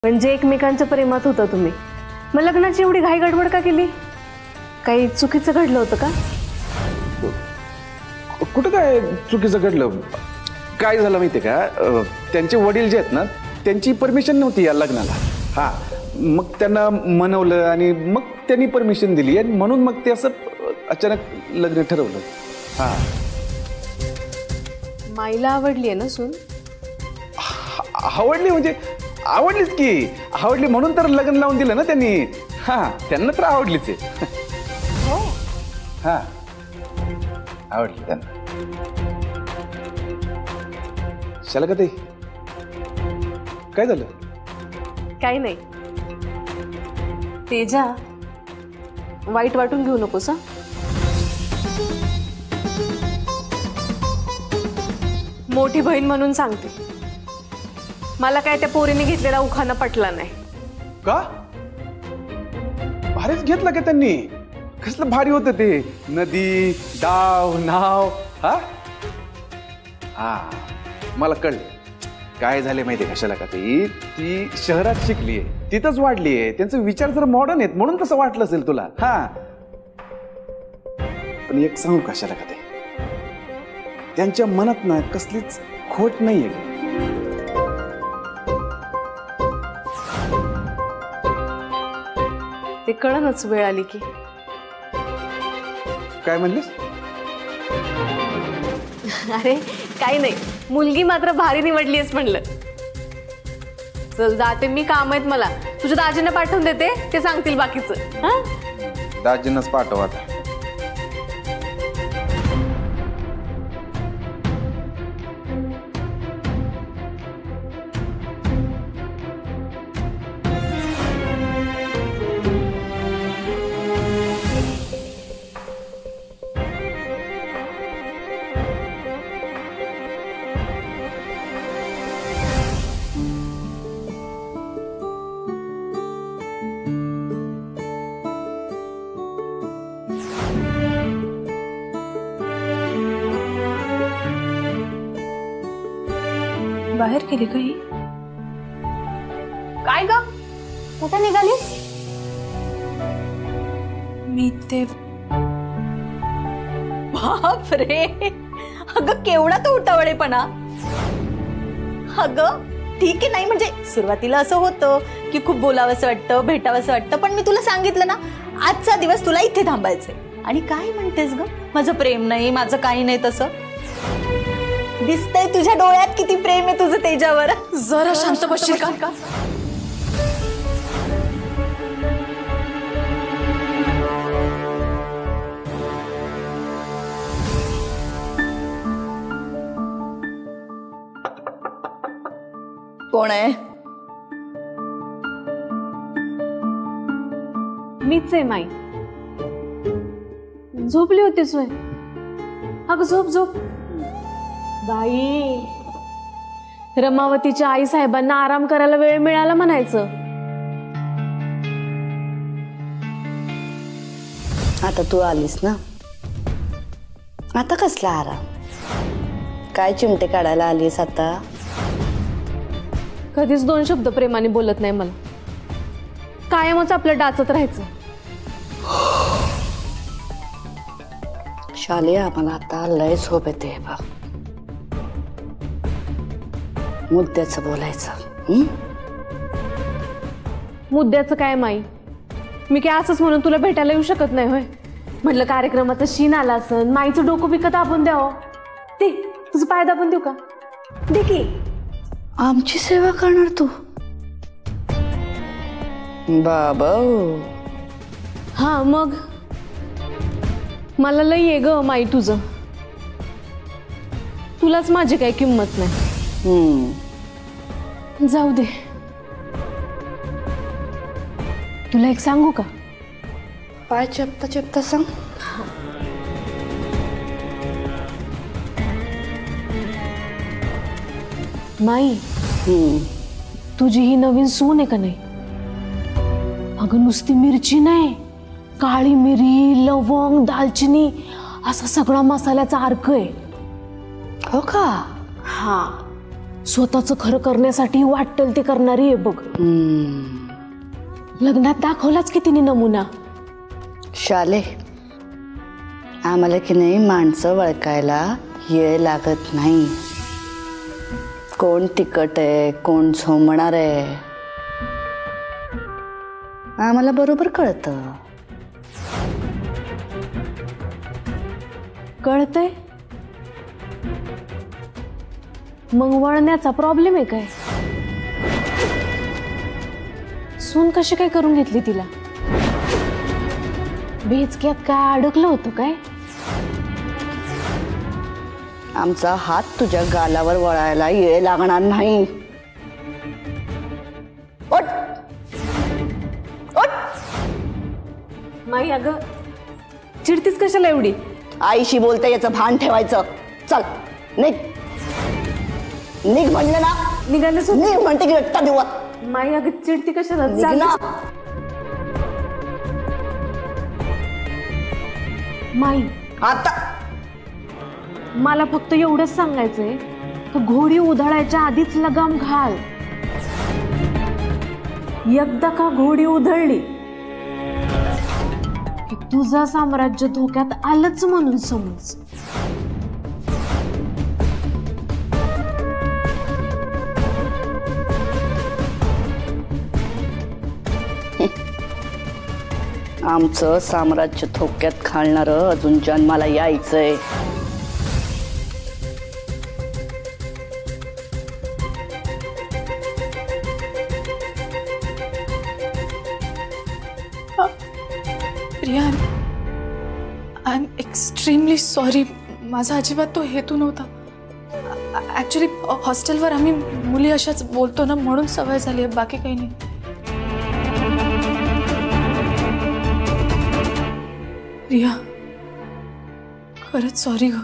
म्हणजे एकमेकांच्या प्रेमात होता तुम्ही, मग लग्नाची एवढी घाई गडबड का केली? काही चुकीचं घडलं होतं का? कुठं काय चुकीचं घडलं? काय झालं माहितीये का, त्यांचे वडील जे आहेत ना त्यांची परमिशन नव्हती या लग्नाला. हा, मग त्यांना मनवलं आणि मग त्यांनी परमिशन दिली आणि म्हणून मग ते असं अचानक लग्न ठरवलं. हा, माईला आवडली आहे ना सून? आवडली म्हणजे आवडलीच की, आवडली म्हणून तर लग्न लावून दिलं ना त्यांनी. हा, त्यांना तर आवडलीच आहे. हा, आवडली त्यांना. शाला ते काय झालं? काही नाही. तेजा, वाईट वाटून घेऊ नकोस हा. मोठी बहीण म्हणून सांगते, मला काय त्या पोरीने घेतलेला उखाणा पटला नाही. का? भारीच घेतला का त्यांनी? कसलं भारी होतं ते, नदी, डाव, नाव. हा हा, मला कळलं काय झाले माहितीये कशाला का ती शहरात शिकलीये, तिथंच वाढलीये, त्यांचे विचार जर मॉडर्न आहेत म्हणून तसं वाटलं असेल तुला. हा, पण एक सांगू कशाला का त्यांच्या मनात ना कसलीच खोट नाहीये. ते कळणच वेळ आली की. काय म्हणलीस? अरे काही नाही, मुलगी मात्र भारी निवडलीस म्हणलं. चल जाते मी, काम आहेत मला. तुझ्या दाजींना पाठवून देते, ते सांगतील बाकीचं. हा, दाजींनाच पाठव आता. बाहेर गेली का ही? काय ग, कुठं निघालीस? मी ते बापरे, अगं केवढा तो उतावळेपणा. अगं ठीक आहे, नाही म्हणजे सुरुवातीला असं होतं की खूप बोलावंसं वाटतं, भेटावंसं वाटतं, पण मी तुला सांगितलं ना आजचा दिवस तुला इथे थांबायचंय. आणि काय म्हणतेस ग, माझं प्रेम नाही, माझं काही नाही. तसं दिसतंय तुझ्या डोळ्यात किती प्रेम आहे तुझं तेजावर. जरा शांत बसशील का? कोण आहे? मीच आहे माई. झोपली होतीस होय? अगं झोप झोप. बाई, रमावतीच्या आई साहेबांना आराम करायला वेळ मिळाला म्हणायचं. आता तू आलीस ना, आता कसला आराम? काय चिमटे काढायला आलीस आता? कधीच दोन शब्द प्रेमाने बोलत नाही मला, कायमच आपलं डाचत राहायचं. शालिया, मला आता लय झोप येते बा. मुद्द्याचं बोलायचं. मुद्द्याचं काय माई? मी काय असंच म्हणून तुला भेटायला येऊ शकत नाही होय? म्हटलं कार्यक्रमाचं शीन आला असन, माईचं डोकं बिकत दाबून द्यावं. दे, तुझं पाय दाबून देऊ का? दे की. आमची सेवा करणार तू? बाबा, हा मग मला लई आहे ग माई तुझं. तुलाच माझी काही किंमत नाही. जाऊ दे. तुला एक सांगू का? पाय चेपता चेपता सांग. माई, तुझी ही नवीन सून आहे का नाही? अगं नुसती मिरची नाही, काळी मिरी, लवंग, दालचिनी असा सगळा मसाल्याचा अर्क आहे. हो का? हा, स्वतःच खरं करण्यासाठी वाटेल ते करणारी आहे बघ. लग्नात दाखवलाच की तिने नमुना. शाले, आम्हाला की नाही माणसं वळखायला वेळ लागत नाही. कोण तिखट आहे, कोण झोमणार आहे, आम्हाला बरोबर कळतं. कळतंय? मग वळण्याचा प्रॉब्लेम आहे काय? सून कशी काय करून घेतली तिला? भेचक्यात काय अडकलं होतं काय? आमचा हात तुझ्या गालावर वळायला वेळ लागणार नाही. उठ. उठ. माई अगं चिडतीस कशाला एवढी? आईशी बोलता याचं भान ठेवायचं. चल निघ. निघ म्हणलं ना. निघाले निघ म्हणते की रट्टा देऊ. माई अगं चिडती कशाला? निघ ना. माई आता मला फक्त एवढंच सांगायचंय तर घोडी उधळायच्या आधीच लगाम घाल. एकदा का घोडी उधळली की तुझं साम्राज्य धोक्यात आलंच म्हणून समज. आमचं साम्राज्य धोक्यात घालणारं अजून जन्माला यायचंय. Priya, I am extremely sorry. माझा अजिबात तो हेतू नव्हता. ऍक्च्युली हॉस्टेलवर आम्ही मुली अशाच बोलतो ना, म्हणून सवय झाली आहे, बाकी काही नाही. प्रिया, खरंच सॉरी ग.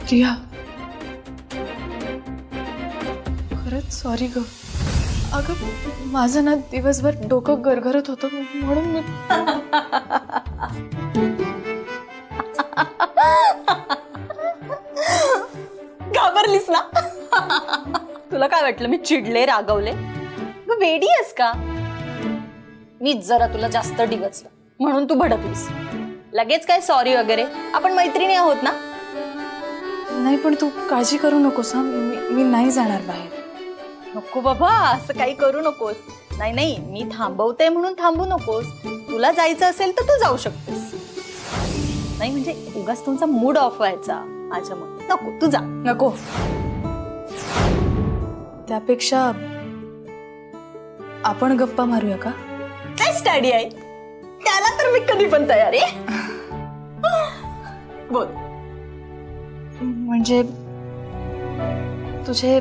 प्रिया, खरंच सॉरी ग. अगं माझं ना दिवसभर डोकं गरगरत होतं म्हणून मी घाबरलीस ना. तुला काय वाटलं मी चिडले, रागवले? वेडी आहेस का? मी जरा तुला जास्त डिवचलं म्हणून तू भडकलीस. लगेच काय सॉरी वगैरे? आपण मैत्रिणी आहोत ना. नाही, पण तू काळजी करू नकोस. मी नाही जाणार बाहेर. नको बाबा, असं काही करू नकोस. नाही नाही, मी थांबवते म्हणून थांबू नकोस. तुला जायचं असेल तर तू जाऊ शकतेस. नाही म्हणजे उगाच तुमचा मूड ऑफ व्हायचा माझ्यामुळे. नको, तू जा. नको. त्यापेक्षा आपण गप्पा मारूया का? काय स्टडी आहे? त्याला तर मी कधी पण तयार आहे. बोल. म्हणजे तुझे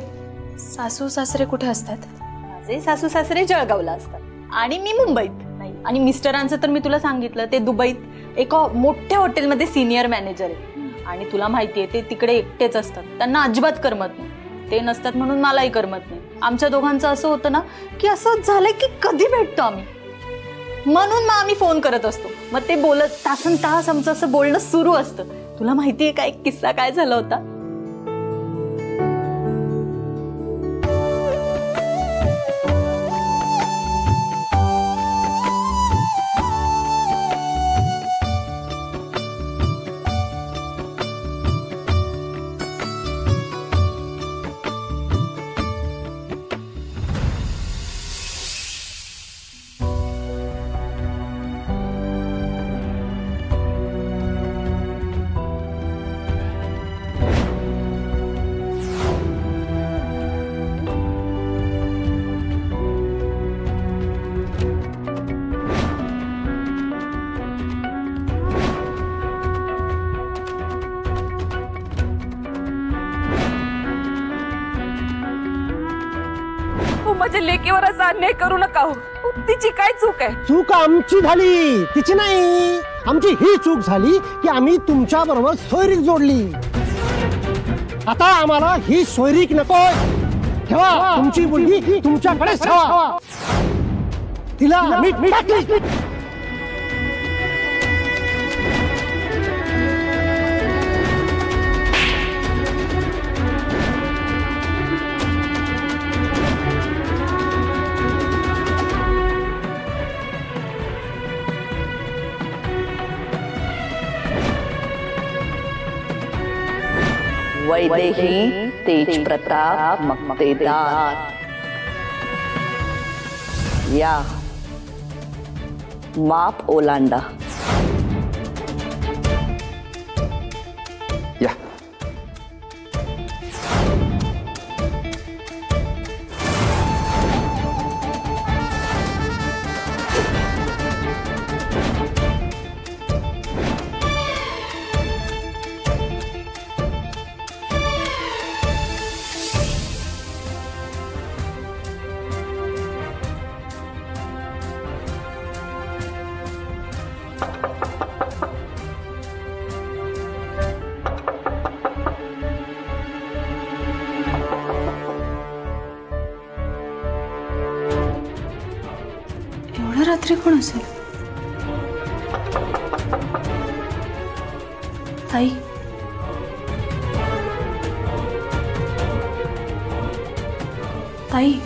सासू सासरे कुठे असतात? माझे सासू सासरे जळगावला असतात आणि मी मुंबईत. नाही, आणि मिस्टरांचं तर मी तुला सांगितलं, ते दुबईत एका मोठ्या हॉटेलमध्ये सिनियर मॅनेजर आहे. आणि तुला माहितीये ते तिकडे एकटेच असतात. त्यांना अजिबात करमत नाही. ते नसतात म्हणून मलाही करमत नाही. आमच्या दोघांचं असं होतं ना की असं झालंय की कधी भेटतो आम्ही, म्हणून मग आम्ही फोन करत असतो. मग ते बोलत तासन तास आमचं असं बोलणं सुरू असतं. तुला माहितीये का एक किस्सा काय झाला होता? माझ्या लेकीवर असा अन्याय करू नका हो. तिची काय चूक आहे? चूक आमची झाली, तिची नाही. आमची ही चूक झाली की आम्ही तुमच्या बरोबर सोयरीक जोडली. आता आम्हाला ही सोयरीक नको. ठेवा तुमची मुलगी तुमच्याकडेच ठेवा. तिला मीठ टाकली. वैदेही तेज प्रताप मक्तेदार या माप ओलांडा. या एवढ्या रात्री कोण असेल? ताई, ताई,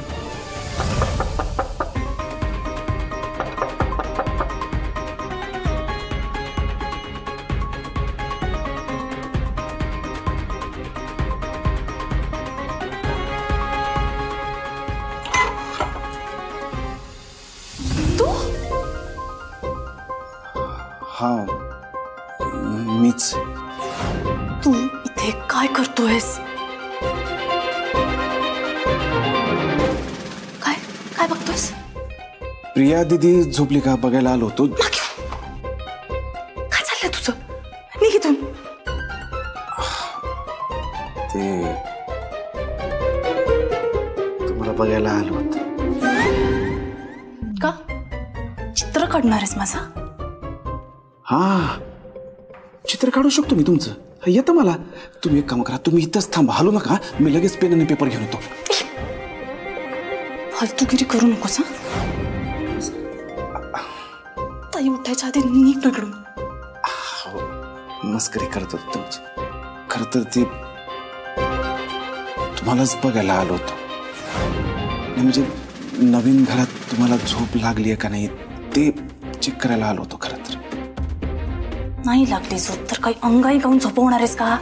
हा मीच. तू इथे काय करतोयस? काय काय बघतोयस? प्रिया दीदी झोपली का बघायला आलो होतो. काय चाललंय तुझं? निघ इथून. ते तुम्हाला बघायला आलो होतो. का? चित्र काढणार आहेस माझा? हा चित्र काढू शकतो मी तुमचं. येतं मला. तुम्ही एक काम करा, तुम्ही इथंच थांबा, हलू नका. मी लगेच पेन आणि पेपर घेऊन येतो. फालतूगिरी करू नकोस. ताई उठायच्या आधी निघ तू इकडून. मस्करी करत होतो तुमची. खरं तर ते तुम्हालाच बघायला आलो होतो. म्हणजे नवीन घरात तुम्हाला झोप लागली आहे का नाही ते चेक करायला आलो होतो. खरं तर नाही लागली झोप तर काही अंगाई गाऊन झोपवणार आहेस का?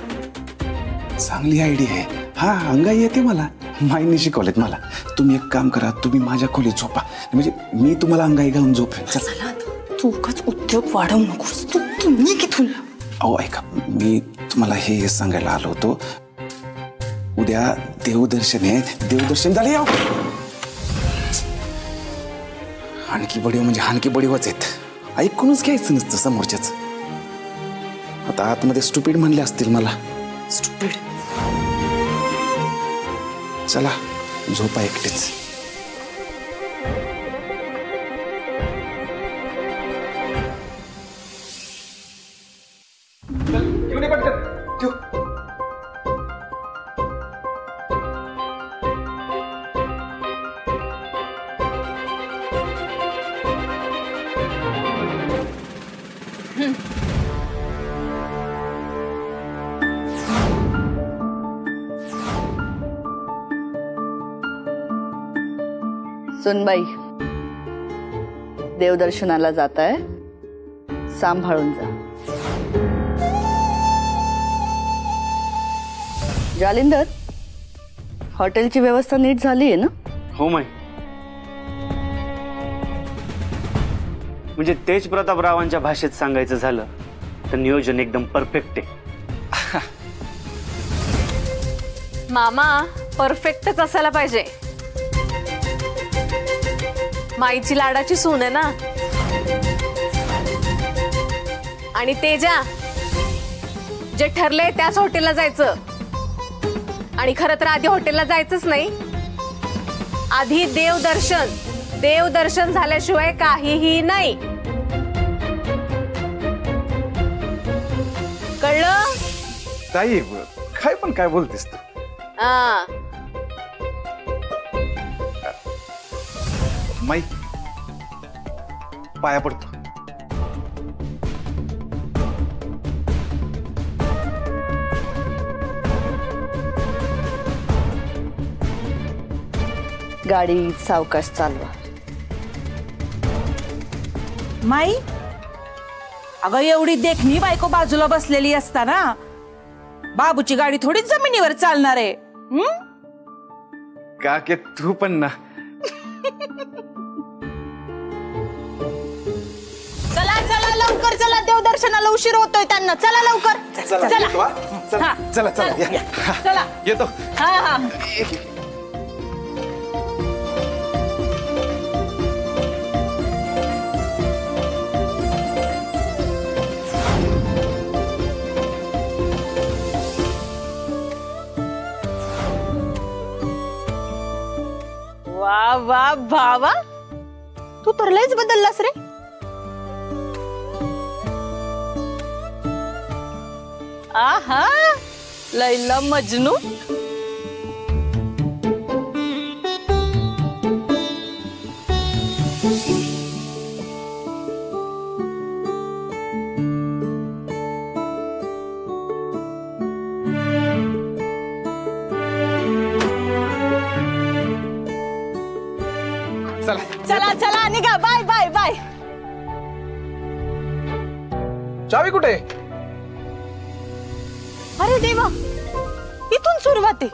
चांगली आयडिया आहे. हा अंगाई येते मला. माईने शिकवलेत मला. तुम्ही एक काम करा, तुम्ही माझ्या खोलीत झोपा. म्हणजे मी तुम्हाला अंगाई गाऊन झोपेन. चला तू उगाच उद्योग वाढवू नकोस. तू निघ इथून. अहो ऐका, मी तुम्हाला हे सांगायला आलो होतो. उद्या देवदर्शन आहे. देवदर्शन झाले. आणखी बडीव म्हणजे आणखी बडीवच आहेत. ऐकूनच घ्यायचं नसतं समोरच्याच. आता आतमध्ये स्टुपिड म्हणले असतील मला. स्टुपिड. चला झोपा एकटेच. सुनबाई, देवदर्शनाला जाताय, सांभाळून जा. जालिंदर, हॉटेलची व्यवस्था नीट झाली आहे ना? हो माय. म्हणजे तेज प्रतापरावांच्या भाषेत सांगायचं झालं तर नियोजन एकदम परफेक्ट आहे. मामा परफेक्टच असायला पाहिजे. माईची लाडाची सून आहे ना. आणि तेजा, जे ठरलंय त्याच हॉटेलला जायचं. आणि खरं तर आधी हॉटेलला जायचंच नाही. आधी देवदर्शन. देवदर्शन झाल्याशिवाय काहीही नाही. कळलं? ताई काय पण काय बोलतेस तू? माई पाया पडतो. गाडी सावकाश चालवा. माई, अगं एवढी देखणी बायको बाजूला बसलेली असताना बाबूची गाडी थोडीच जमिनीवर चालणार आहे. का के तू पण ना. चला चला लवकर चला, देवदर्शनाला उशीर होतोय त्यांना. चला लवकर. चला चला. येतो, हा? चला हा. चला चला या. चला. येतो. हा हा. वा वा भावा, तू तर लयच बदललास रे. आहा, लैला मजनू. चला चला चला निघा. Bye bye bye. चावी कुठे? अरे देवा, इथून सुरुवात आहे.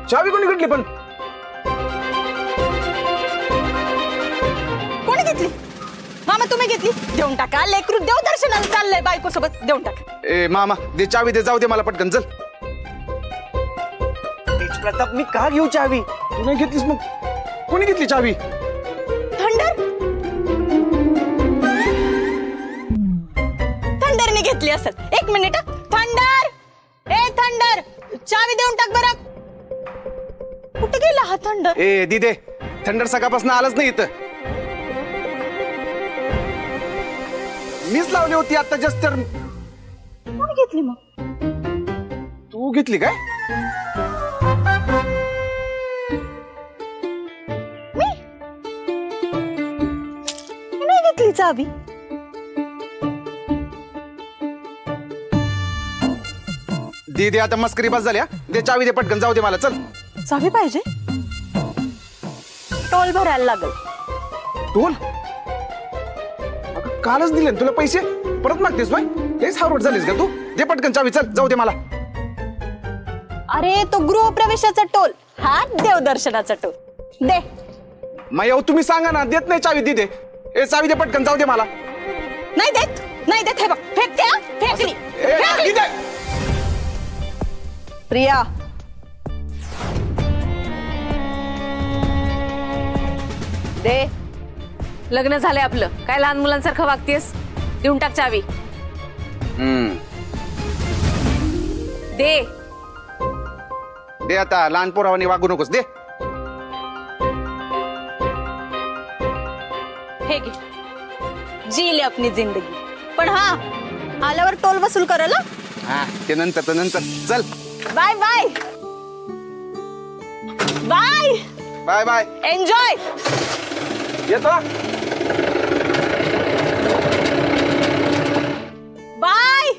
चावी कोणी घेतली पण? कोणी घेतली? मामा तुम्ही घेतली? देऊन टाका. लेकरू देवदर्शनाला चाललंय बायको सोबत. देऊन टाका. ए मामा दे चावी, दे. जाऊ दे मला पटकन. चल. प्रताप, मी का घेऊ चावी? तू नाही घेतलीस मग कोणी घेतली चावी? थंडर, थंडरने घेतली असेल. एक मिनिट. थंडर, ए थंडर, चावी देऊन टाक बरं. कुठे गेला हा थंडर? ए दिदे, थंडर सकाळपासून आलाच नाही इथं. मीच लावली होती आता जस्ट. तर कोणी घेतली मग? तू घेतली काय? घेतली चावी. दे आता मस्करी बस झाली. दे चावी, दे पटकन. जाऊ दे मला. चल. चावी पाहिजे? टोल भरायला लागल. टोल? कालच दिले तुला पैसे, परत मागतेस बाय? हेच हावरट झालीस का तू? दे पटकन चावी. चल जाऊ दे मला. अरे तो गृहप्रवेशाचा टोल, हा देवदर्शनाचा टोल. दे. माय तुम्ही सांगा ना. देत नाही चावी. दे. ए चावी दे पटकन. जाऊ दे मला. नाही देत, नाही देत. हे बघ फेकते. फेकली. ए, दे. प्रिया, दे. लग्न झालंय आपलं, काय लहान मुलांसारखं वागतेस? देऊन टाक चावी. दे. दे आता. लहान पोरावानी वागू नकोस. दे. हे घे. जी ले अपनी जिंदगी. पण हा, आल्यावर टोल वसूल करल. हा ते नंतर नंतर. चल. Bye bye. Bye bye bye. Enjoy. येतो. बाय.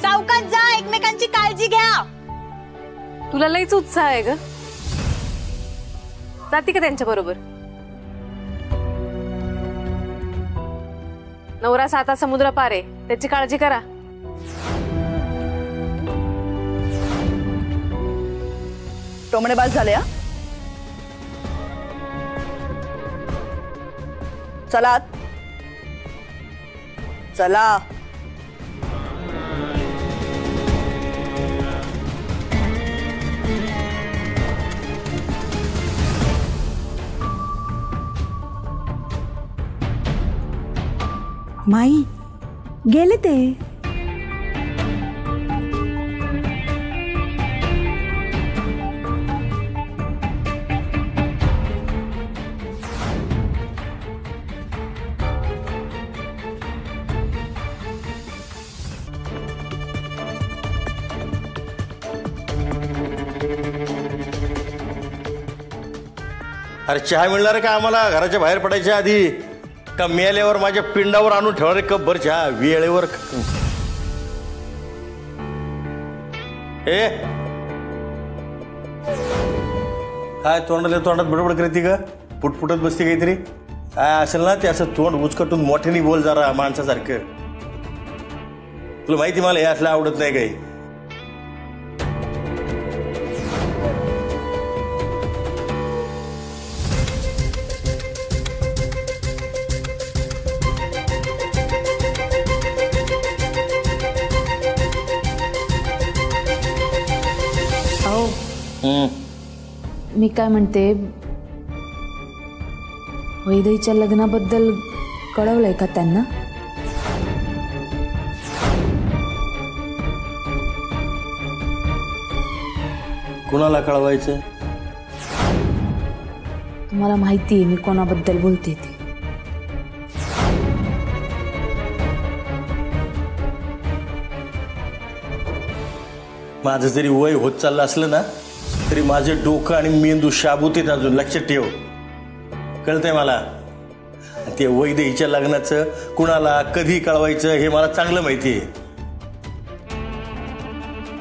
सावकाश जा. एकमेकांची काळजी घ्या. तुला लईच उत्साह आहे ग. जाती का त्यांच्या बरोबर? नवरा साता समुद्र पार आहे, त्याची काळजी करा. टोमणे बाद झाले. हा चला चला. माई, गेले ते. अरे चहा मिळणार का आम्हाला घराच्या बाहेर पडायच्या आधी? का मेल्यावर माझ्या पिंडावर आणून ठेवणारे कप भर चहा वेळेवर? ए काय तोंडात बडबड करते का? पुटपुटत बसते काहीतरी? काय असेल ना ते असं तोंड उचकटून मोठ्याने बोल जरा माणसासारखं. तुला माहिती मला हे असलं आवडत नाही काही. मी काय म्हणते, वैदेहीच्या लग्नाबद्दल कळवलंय का त्यांना? कुणाला कळवायचं? तुम्हाला माहिती आहे मी कोणाबद्दल बोलते ते. माझं जरी वय होत चाललं असलं ना तरी माझे डोकं आणि मेंदू शाबूत आहेत अजून. लक्षात ठेव. कळतंय मला. ते वैदेहीच्या लग्नाचं कुणाला कधी कळवायचं हे मला चांगलं माहिती आहे.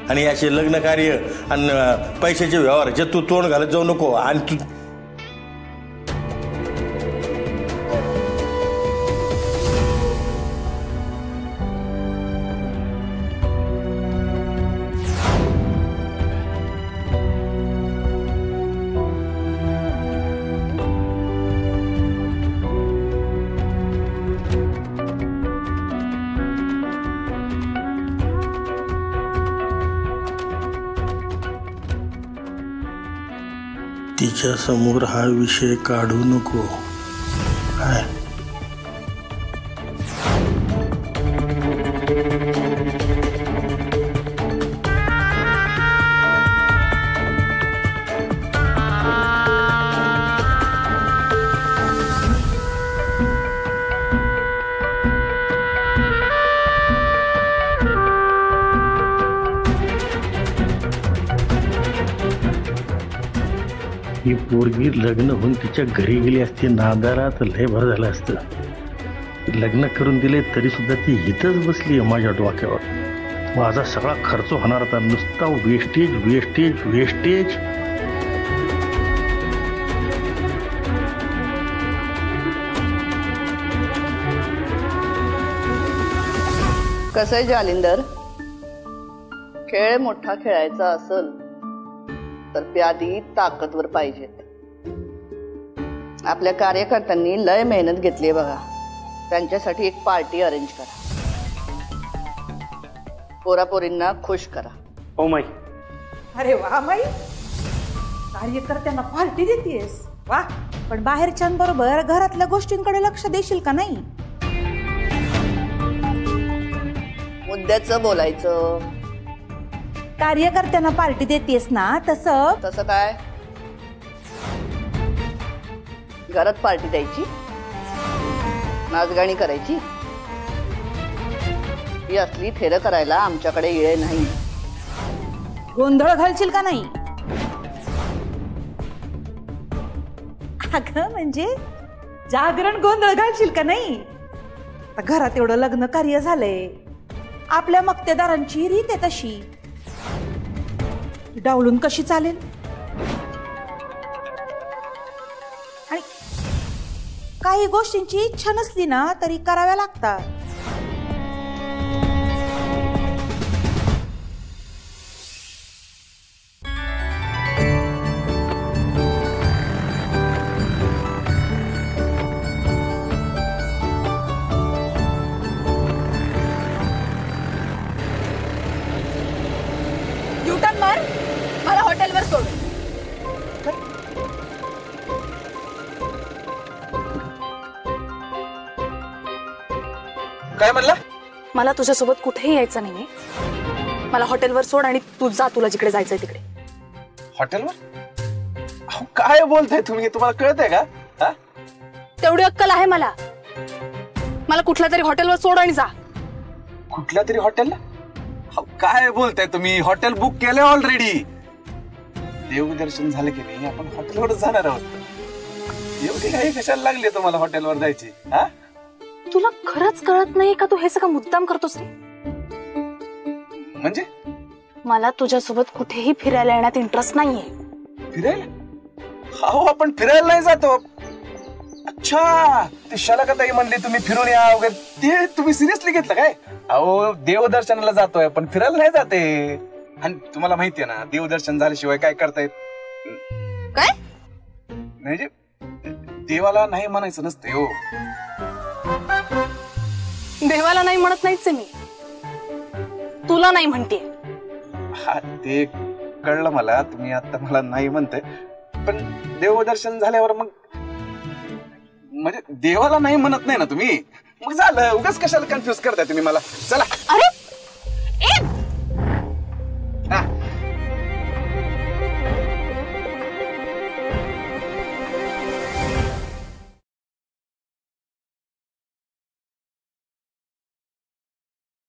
आणि असे लग्न कार्य आणि पैशाचे व्यवहार जे तू तोंड घालत जाऊ नको. आणि तू तिच्या समोर हा विषय काढू नको. काय ही पोरगी लग्न होऊन तिच्या घरी गेली असती नादारा तर लय भर झालं असतं. लग्न करून दिले तरी सुद्धा ती इथंच बसली आहे माझ्या डोक्यावर. माझा सगळा खर्च होणार होता. नुसता वेस्टेज वेस्टेज वेस्टेज. कसं आहे जालिंदर, खेळ मोठा खेळायचा असेल तर प्यादी ताकदवर पाहिजेत. आपल्या कार्यकर्त्यांनी लय मेहनत घेतली बघा. त्यांच्यासाठी एक पार्टी अरेंज करा. पोरापोरींना खुश करा. ओ माई. अरे वा माई, कार्यकर्त्यांना पार्टी देतेस? वा. पण बाहेरच्यांबरोबर घरातल्या गोष्टींकडे लक्ष देशील का नाही? मुद्द्याचं बोलायचं. कार्यकर्त्यांना पार्टी देतेस ना, तसं तसं काय? घरात पार्टी द्यायची, नाचगाणी करायची, ही असली फेरं करायला आमच्याकडे येळे नाही. गोंधळ घालशील का नाही? अगं म्हणजे जागरण गोंधळ घालशील का नाही? घरात एवढं लग्न कार्य झालंय, आपल्या मक्तेदारांची रीत आहे तशी. डावलून कशी चालेल? आणि काही गोष्टींची इच्छा नसली ना तरी कराव्या लागतात. युटर्न मार, मला हॉटेलवर सोड. काय म्हणला? मला तुझ्यासोबत कुठेही यायचं नाहीये. मला हॉटेलवर सोड आणि तू जा, तुला जिकडे जायचंय तिकडे. हॉटेलवर? काय बोलताय तुम्ही? तुम्हाला कळतंय का? तेवढी अक्कल आहे मला. मला कुठल्या तरी हॉटेलवर सोड आणि जा. कुठल्या तरी हॉटेलला? काय बोलताय तुम्ही? हॉटेल बुक केलंय ऑलरेडी. देवदर्शन झालं की नाही आपण हॉटेलवरच जाणार आहोत. एवढी काही कशाला लागली तुम्हाला हॉटेलवर जायची? हा, तुला खरंच कळत नाही का तू हे सगळं मुद्दाम करतोस रे? म्हणजे मला तुझ्यासोबत कुठेही फिरायला येण्यात इंटरेस्ट नाहीये. फिरायला? अहो आपण फिरायला नाही जातो. अच्छा, ते शालकाताई म्हणले तुम्ही फिरून या वगैरे, ते तुम्ही सिरियसली घेतलं काय? अहो देवदर्शनाला जातोय पण फिरायला नाही जाते. आणि तुम्हाला माहितीये ना देवदर्शन झाल्याशिवाय काय करता येत काय? म्हणजे देवाला नाही म्हणायचं नसते हो. देवाला नाही म्हणत नाहीच मी, तुला नाही म्हणते. हा ते कळलं मला, तुम्ही आता मला नाही म्हणते, पण देवदर्शन झाल्यावर मग म्हणजे देवाला नाही म्हणत नाही ना तुम्ही, मग झालं. उगाच कशाला कन्फ्युज करताय तुम्ही मला. चला. अरे